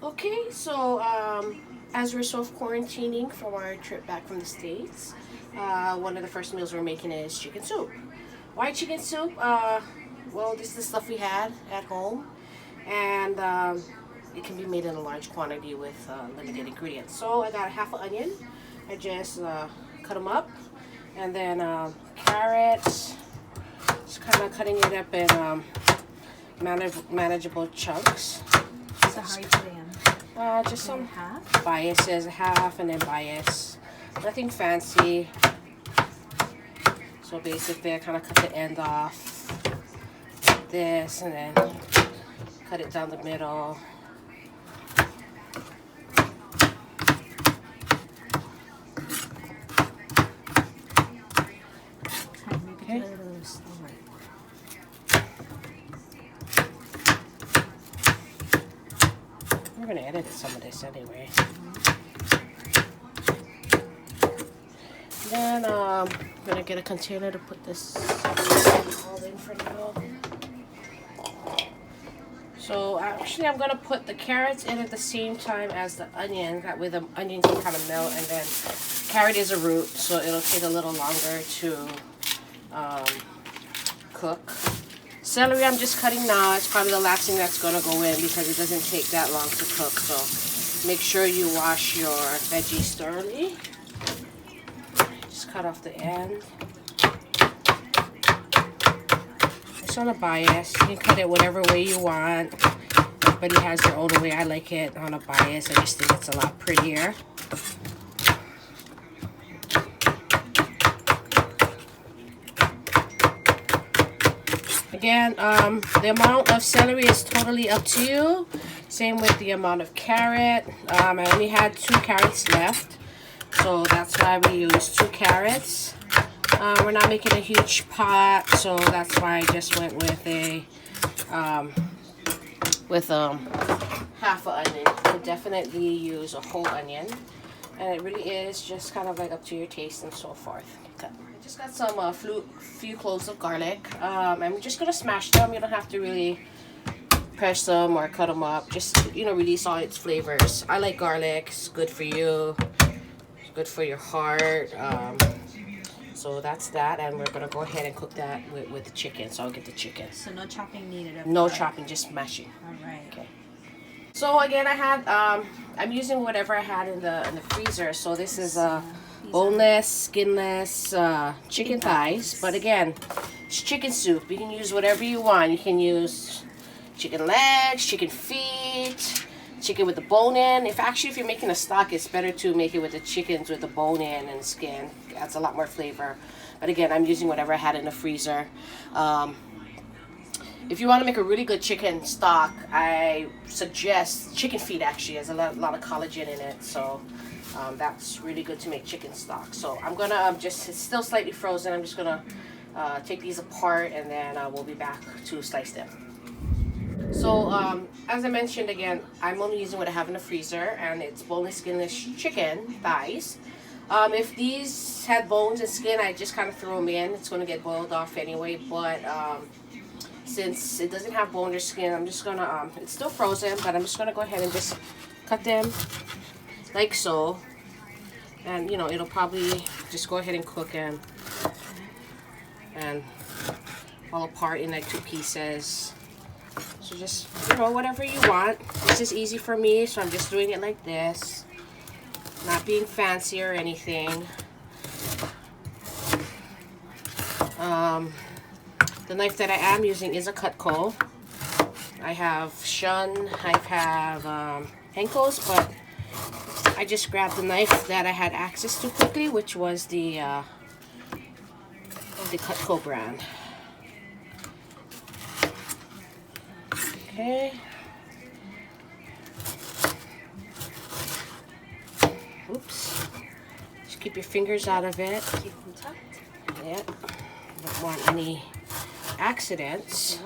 Okay, so as we're self-quarantining from our trip back from the States, one of the first meals we're making is chicken soup. Why chicken soup? Well, this is the stuff we had at home, and it can be made in a large quantity with limited ingredients. So I got a half an onion. I just cut them up, and then carrots. Just kind of cutting it up in manageable chunks. So how are you putting them? Just some Half? biases, half and then bias. Nothing fancy. So basically I kind of cut the end off like this and then cut it down the middle. Okay. We're going to edit some of this anyway. Then I'm going to get a container to put this all in for now. So actually I'm going to put the carrots in at the same time as the onion. That way the onion can kind of melt, and then carrot is a root, so it'll take a little longer to cook. Celery I'm just cutting now. It's probably the last thing that's going to go in because it doesn't take that long to cook. So make sure you wash your veggies thoroughly. Just cut off the end. It's on a bias. You can cut it whatever way you want. Everybody has their own way. I like it on a bias. I just think it's a lot prettier. Again, the amount of celery is totally up to you. Same with the amount of carrot. I only had 2 carrots left, so that's why we used 2 carrots. We're not making a huge pot, so that's why I just went with a half an onion. You could definitely use a whole onion, and it really is just kind of like up to your taste and so forth. Okay. I just got some few cloves of garlic. I'm just gonna smash them. You don't have to really press them or cut them up. Just, you know, release all its flavors. I like garlic. It's good for you. It's good for your heart. So that's that, and we're gonna go ahead and cook that with the chicken. So I'll get the chicken. So no chopping needed. No chopping, just mashing. All right. Okay. So again, I had I'm using whatever I had in the freezer. So this is boneless, skinless chicken thighs. But again, it's chicken soup. You can use whatever you want. You can use chicken legs, chicken feet, chicken with the bone in. If you're making a stock, it's better to make it with the chickens with the bone in and skin. It adds a lot more flavor. But again, I'm using whatever I had in the freezer. If you want to make a really good chicken stock, I suggest chicken feet. Actually has a lot of collagen in it, so that's really good to make chicken stock. So I'm gonna it's still slightly frozen. I'm just gonna take these apart, and then we'll be back to slice them. So as I mentioned, again, I'm only using what I have in the freezer, and it's boneless, skinless chicken thighs. If these had bones and skin, I just kind of throw them in. It's going to get boiled off anyway, but since it doesn't have bone or skin, I'm just going to, it's still frozen, but I'm just going to go ahead and just cut them like so. And, you know, it'll probably just go ahead and cook and fall apart in like 2 pieces. So just, you know, whatever you want. This is easy for me, so I'm just doing it like this. Not being fancy or anything. The knife that I am using is a Cutco. I have Shun, I have Henko's, but I just grabbed the knife that I had access to quickly, which was the Cutco brand. Okay. Oops. Just keep your fingers out of it. Keep them tucked. Yeah. Don't want any accidents.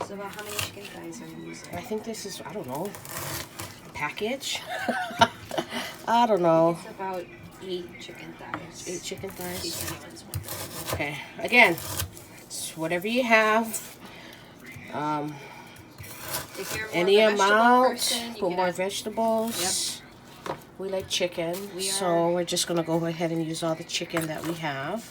So about how many chicken thighs are you using? I think this is, I don't know, a package? I don't know. It's about 8 chicken thighs. 8 chicken thighs? Chicken. Okay. Again, it's whatever you have. If you're more Any of a vegetable amount, person, you put can more add- vegetables. We like chicken, so we're just gonna go ahead and use all the chicken that we have.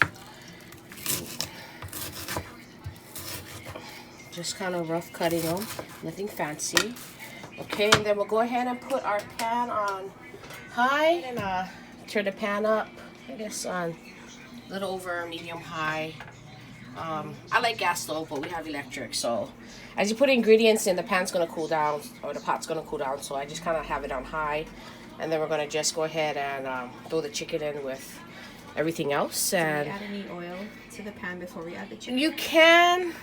Just kind of rough cutting them, nothing fancy. Okay, and then we'll go ahead and put our pan on high and turn the pan up, I guess on a little over medium high. I like gas stove, but we have electric, so as you put ingredients in, the pan's gonna cool down, or the pot's gonna cool down, so I just kind of have it on high, and then we're gonna just go ahead and throw the chicken in with everything else. And do we add any oil to the pan before we add the chicken? you can.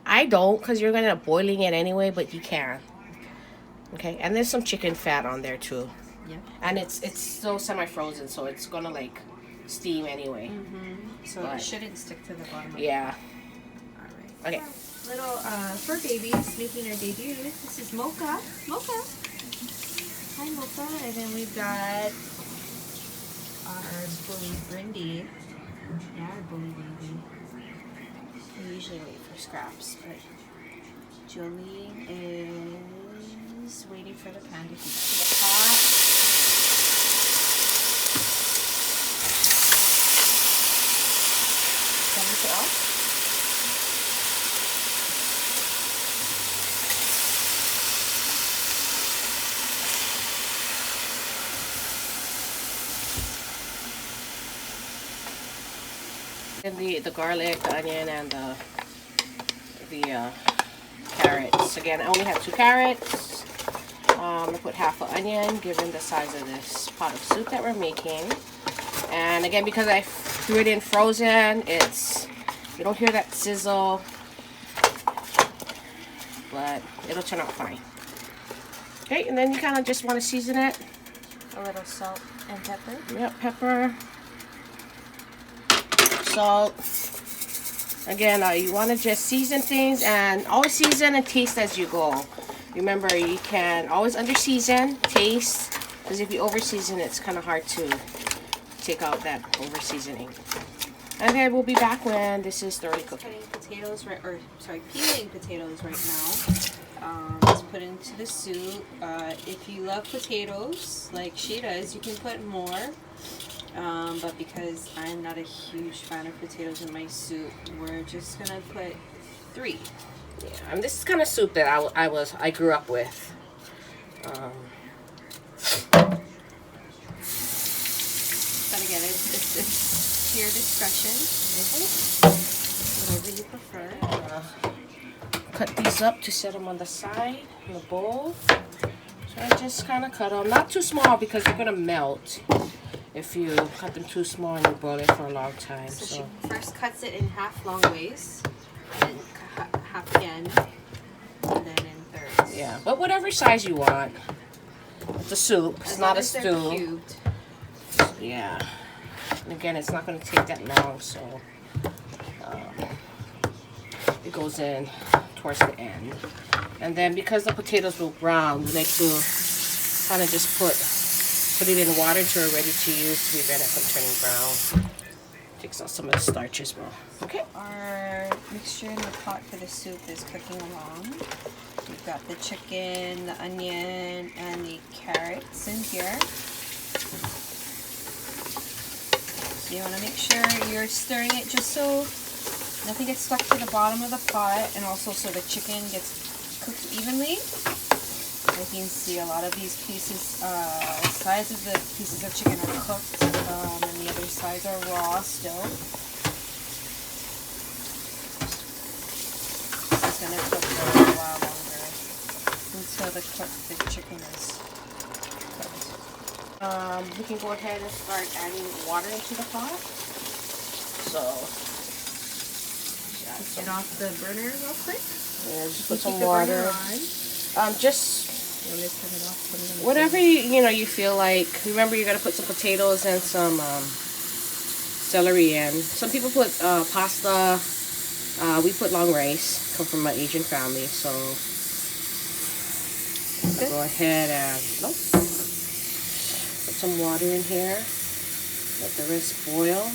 I don't, because you're gonna end up boiling it anyway, but you can. Okay, and there's some chicken fat on there too. Yeah. And it's still semi-frozen, so it's gonna like steam anyway. So it shouldn't stick to the bottom. Yeah. All right. Okay. Little for babies making their debut. This is Mocha. Mocha. Hi, Mocha. And then we've got our bully Brindy. Yeah, our bully baby. We usually wait for Scraps, but Jolene is waiting for the pan to heat to the pot. Everything else? And the garlic, the onion, and the carrots. Again, I only have 2 carrots. I put half an onion, given the size of this pot of soup that we're making. And again, because I threw it in frozen, you don't hear that sizzle, but it'll turn out fine. Okay, and then you kind of just want to season it. A little salt and pepper. Yep, pepper, salt. Again, you want to just season things, and always season and taste as you go. Remember, you can always under season, taste, because if you over season, it's kind of hard to take out that over seasoning. Okay, we'll be back when this is thoroughly cooked. Cutting potatoes, peeling potatoes right now. Let's put into the soup. If you love potatoes like she does, you can put more. But because I'm not a huge fan of potatoes in my soup, we're just gonna put 3. Yeah, and this is kind of soup that I grew up with. But again, it's to your discretion. Whatever you prefer. Cut these up to set them on the side in the bowl. So I just kind of cut them, not too small because they're gonna melt if you cut them too small and you boil it for a long time. So So she first cuts it in half long ways, and then half again, and then in thirds. yeah, but whatever size you want. It's a soup. It's As not long a as they're stew. cubed. Yeah. And again, it's not going to take that long, so it goes in towards the end. And then because the potatoes will brown, we like to kind of just put it in water until we're ready to use to prevent it from turning brown. Takes out some of the starch as well. Okay. Our mixture in the pot for the soup is cooking along. We've got the chicken, the onion, and the carrots in here. So you want to make sure you're stirring it just so nothing gets stuck to the bottom of the pot, and also so the chicken gets cooked evenly. As you can see, a lot of these pieces, sides of the pieces of chicken are cooked, and the other sides are raw still. This is going to cook for a while longer until the chicken is cooked. We can go ahead and start adding water into the pot. So, Get off the burner real quick. yeah, just put some Keep the burner water. on. Just You want me to turn it off? Put it on the whatever you feel like. Remember, you got to put some potatoes and some celery in. Some people put pasta. We put long rice. Come from an Asian family, so go ahead and put some water in here. Let the rest boil.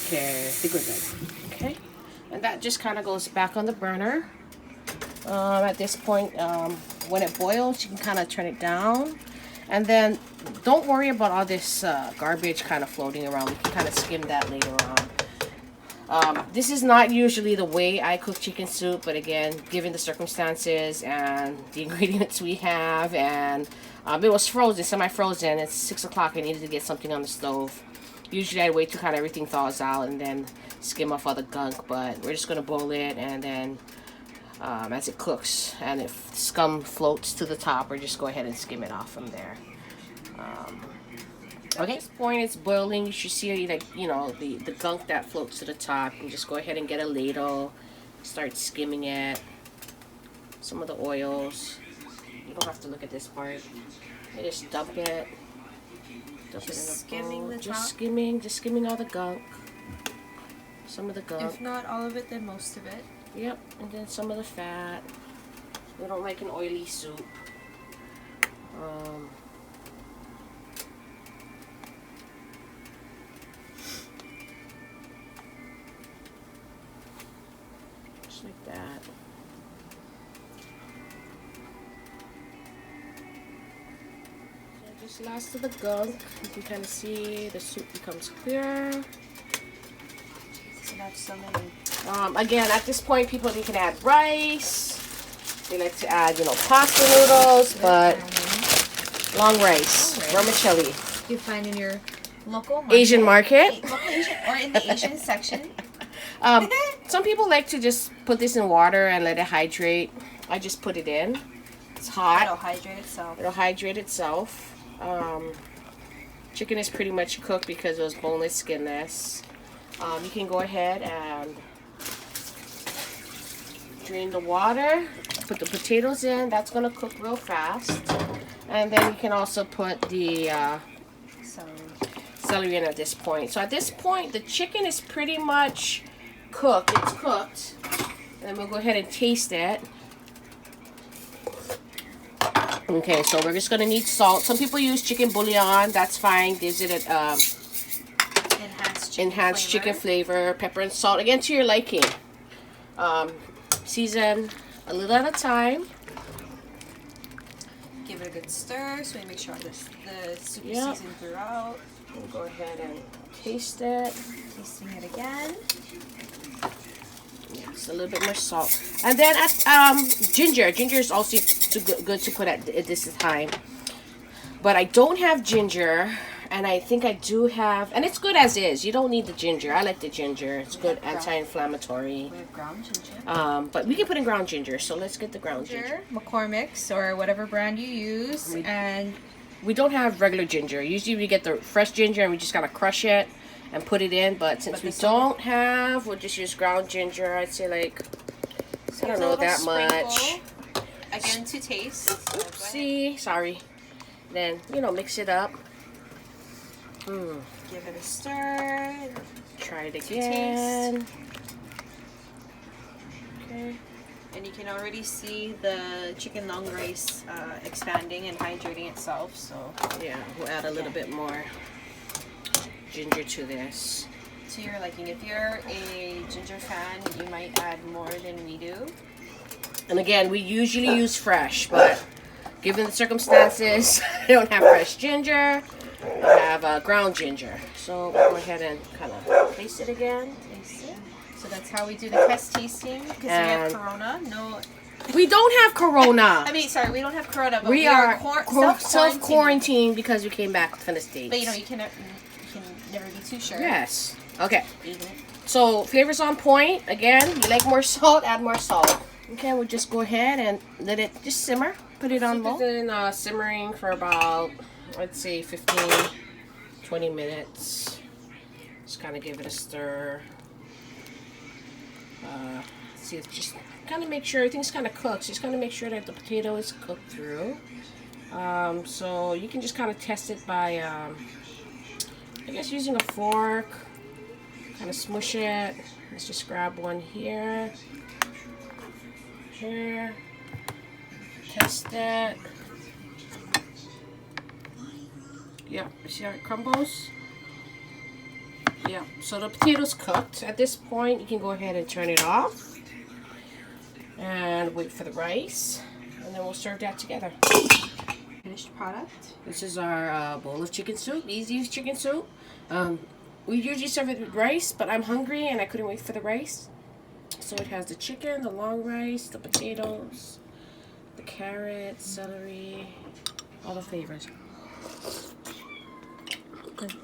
Okay, I think we're good. Okay, and that just kind of goes back on the burner. At this point, when it boils, you can kind of turn it down. And then don't worry about all this garbage kind of floating around. We can kind of skim that later on. This is not usually the way I cook chicken soup, but again, given the circumstances and the ingredients we have, and it was frozen, semi-frozen. It's 6 o'clock. I needed to get something on the stove. Usually I wait till kind of everything thaws out and then skim off all the gunk, but we're just going to boil it, and then as it cooks and if scum floats to the top, or just go ahead and skim it off from there. At this point it's boiling. You should see, like, you know, the gunk that floats to the top. You can just go ahead and get a ladle, start skimming it. Some of the oils, you don't have to look at this part. You just dump it. Dump it in a bowl. Just skimming all the gunk. Some of the gunk. If not all of it, then most of it. Yep, and then some of the fat. We don't like an oily soup. Just like that. So just last of the gunk. You can kind of see the soup becomes clear. So that's so many. Again, at this point, you can add rice. They like to add, you know, pasta noodles, but long rice, vermicelli. You find in your local market, Asian market, local Asian, or in the Asian section. Some people like to just put this in water and let it hydrate. I just put it in. It's hot. It'll hydrate itself. It'll hydrate itself. Chicken is pretty much cooked because it was boneless, skinless. You can go ahead and drain the water, put the potatoes in. That's going to cook real fast. And then you can also put the celery in at this point. So at this point, the chicken is pretty much cooked. It's cooked. And then we'll go ahead and taste it. Okay, so we're just going to need salt. Some people use chicken bouillon. That's fine. Gives it a enhanced chicken flavor. Pepper and salt. Again, to your liking. Season a little at a time. Give it a good stir so we make sure the soup is seasoned throughout. We'll go ahead and taste it. Tasting it again. Yes, a little bit more salt. And then ginger. Ginger is also good to put at this time. But I don't have ginger. And I think I do have, and it's good as is. You don't need the ginger. I like the ginger. It's good anti-inflammatory. We have ground ginger. But we can put in ground ginger. So let's get the ground ginger. McCormick's or whatever brand you use. And we don't have regular ginger. Usually we get the fresh ginger and we just gotta crush it and put it in. But since we don't have, we'll just use ground ginger. I'd say like, I don't know that much. Again, to taste. Oopsie, sorry. Then, you know, mix it up. Give it a stir. Try it again. Okay. And you can already see the chicken long rice expanding and hydrating itself. So yeah, we'll add a little bit more ginger to this. To your liking. If you're a ginger fan, you might add more than we do. And again, we usually use fresh, but given the circumstances, I don't have fresh ginger. I have ground ginger. So we'll go ahead and kind of taste it again. Taste it. So that's how we do the test tasting, because we have Corona. No, we don't have Corona. I mean, sorry, we don't have Corona, but we are self-quarantined because we came back from the States. But you know, you can never be too sure. Yes. Okay. So flavor's on point. Again, you like more salt, add more salt. Okay, we'll just go ahead and let it just simmer. Put it on low. It's been simmering for about, I'd say 15, 20 minutes. Just kind of give it a stir. See, just kind of make sure everything's kind of cooked. Just kind of make sure that the potato is cooked through. So you can just kind of test it by, I guess, using a fork. Kind of smush it. Let's just grab one here. Here. Test it. Yeah, you see how it crumbles? Yeah, so the potato's cooked. At this point, you can go ahead and turn it off. and wait for the rice, and then we'll serve that together. Finished product. This is our bowl of chicken soup, easy chicken soup. We usually serve it with rice, but I'm hungry and I couldn't wait for the rice. So it has the chicken, the long rice, the potatoes, the carrots, celery, all the flavors. Good.